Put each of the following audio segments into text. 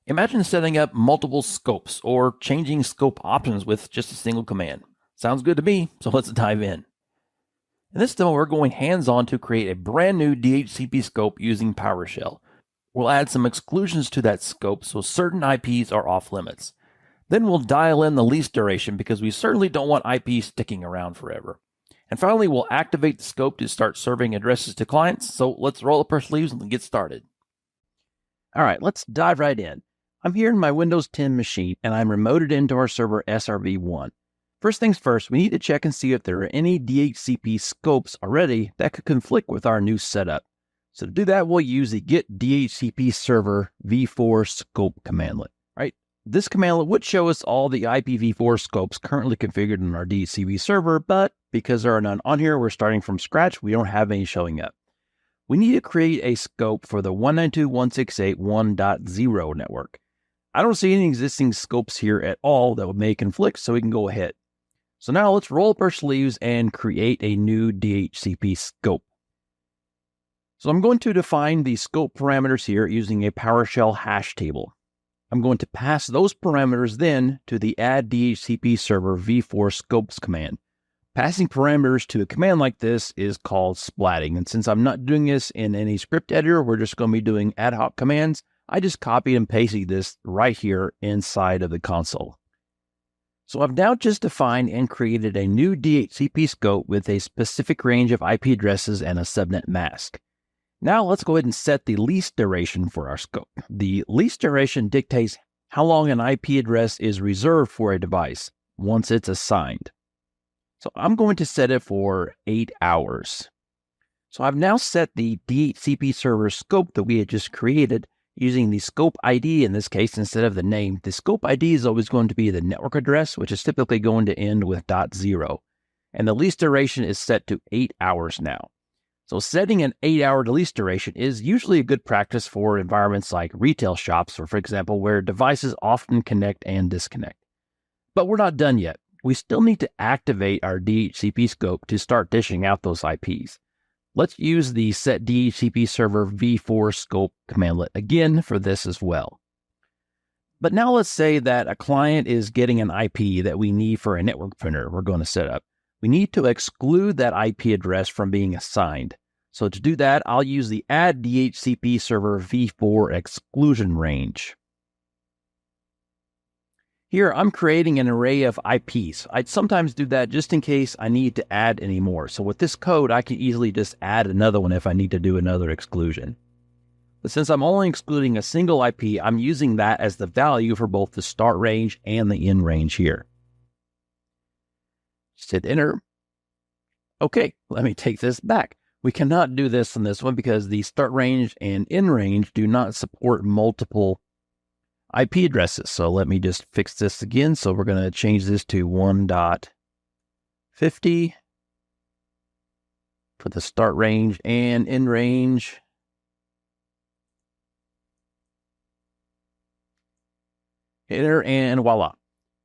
Imagine setting up multiple scopes or changing scope options with just a single command. Sounds good to me, so let's dive in. In this demo, we're going hands-on to create a brand new DHCP scope using PowerShell. We'll add some exclusions to that scope so certain IPs are off limits. Then we'll dial in the lease duration because we certainly don't want IPs sticking around forever. And finally, we'll activate the scope to start serving addresses to clients. So let's roll up our sleeves and get started. All right, let's dive right in. I'm here in my Windows 10 machine and I'm remoted into our server SRV1. First things first, we need to check and see if there are any DHCP scopes already that could conflict with our new setup. So to do that, we'll use the get DHCP server v4 scope commandlet, right? This commandlet would show us all the IPv4 scopes currently configured in our DHCP server, but because there are none on here, we're starting from scratch. We don't have any showing up. We need to create a scope for the 192.168.1.0 network. I don't see any existing scopes here at all that may conflict, so we can go ahead. So now let's roll up our sleeves and create a new DHCP scope. So I'm going to define the scope parameters here using a PowerShell hash table. I'm going to pass those parameters then to the add DHCP server v4 scopes command. Passing parameters to a command like this is called splatting. And since I'm not doing this in any script editor, we're just going to be doing ad hoc commands. I just copied and pasted this right here inside of the console. So I've now just defined and created a new DHCP scope with a specific range of IP addresses and a subnet mask. Now let's go ahead and set the lease duration for our scope. The lease duration dictates how long an IP address is reserved for a device once it's assigned. So I'm going to set it for 8 hours. So I've now set the DHCP server scope that we had just created using the scope ID in this case instead of the name. The scope ID is always going to be the network address, which is typically going to end with .0. And the lease duration is set to 8 hours now. So setting an 8-hour lease duration is usually a good practice for environments like retail shops, or for example, where devices often connect and disconnect. But we're not done yet. We still need to activate our DHCP scope to start dishing out those IPs. Let's use the set DHCP server v4 scope commandlet again for this as well. But now let's say that a client is getting an IP that we need for a network printer we're going to set up. We need to exclude that IP address from being assigned. So to do that, I'll use the add DHCP server v4 exclusion range. Here, I'm creating an array of IPs. I'd sometimes do that just in case I need to add any more. So with this code, I can easily just add another one if I need to do another exclusion. But since I'm only excluding a single IP, I'm using that as the value for both the start range and the end range here. Just hit enter. Okay, let me take this back. We cannot do this on this one because the start range and end range do not support multiple IP addresses. So let me just fix this again. So we're going to change this to 1.50 for the start range and end range. Enter and voila.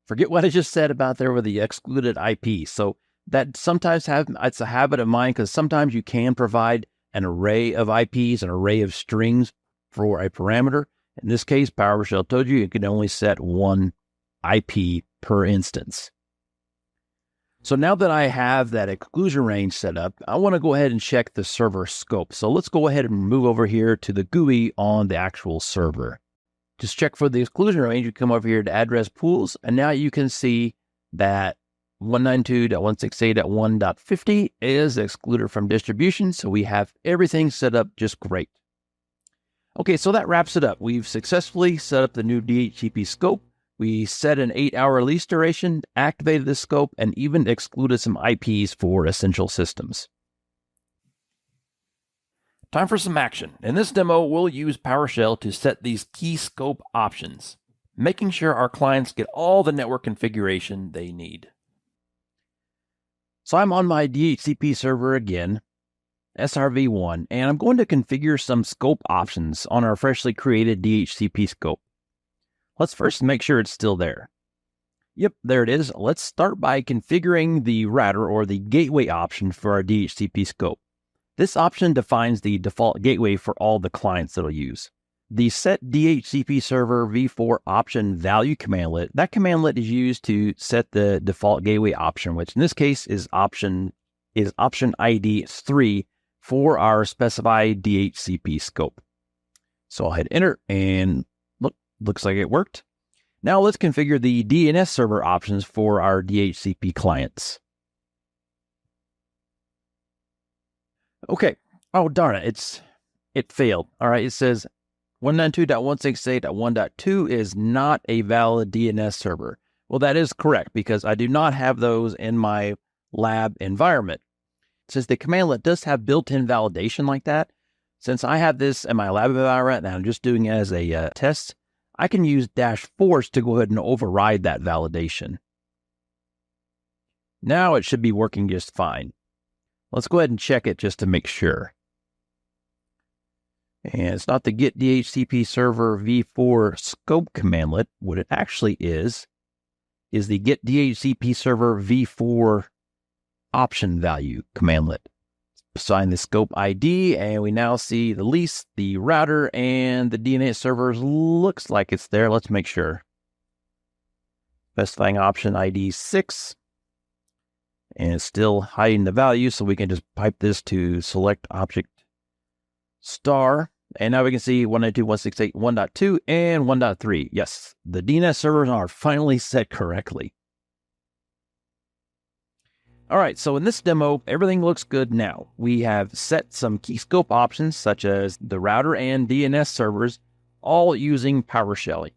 Forget what I just said about there with the excluded IP. So that sometimes it's a habit of mine because sometimes you can provide an array of IPs, an array of strings for a parameter. In this case, PowerShell told you can only set one IP per instance. So now that I have that exclusion range set up, I want to go ahead and check the server scope. So let's go ahead and move over here to the GUI on the actual server. Just check for the exclusion range. You come over here to address pools, and now you can see that 192.168.1.50 is excluded from distribution. So we have everything set up just great. Okay, so that wraps it up. We've successfully set up the new DHCP scope. We set an 8-hour lease duration, activated the scope, and even excluded some IPs for essential systems. Time for some action. In this demo, we'll use PowerShell to set these key scope options, making sure our clients get all the network configuration they need. So I'm on my DHCP server again, SRV1, and I'm going to configure some scope options on our freshly created DHCP scope. Let's first make sure it's still there. Yep, there it is. Let's start by configuring the router or the gateway option for our DHCP scope. This option defines the default gateway for all the clients that it'll use. the set DHCP server v4 option value commandlet, that commandlet is used to set the default gateway option, which in this case is option ID 3 for our specified DHCP scope. So I'll hit enter and looks like it worked. Now let's configure the DNS server options for our DHCP clients. Okay. Oh, darn it. It failed. All right. It says 192.168.1.2 is not a valid DNS server. Well, that is correct because I do not have those in my lab environment. Since the commandlet does have built-in validation like that, since I have this in my lab environment and I'm just doing it as a test, I can use -force to go ahead and override that validation. Now it should be working just fine. Let's go ahead and check it just to make sure. And it's not the get DHCP server v4 scope commandlet. What it actually is the get DHCP server v4 option value commandlet. Assign the scope ID, and we now see the lease, the router, and the DNS servers. Looks like it's there. Let's make sure. Specifying option ID 6. And it's still hiding the value, so we can just pipe this to select object star. And now we can see 192.168.1.2 and 1.3. Yes, the DNS servers are finally set correctly. All right, so in this demo, everything looks good now. We have set some key scope options, such as the router and DNS servers, all using PowerShell.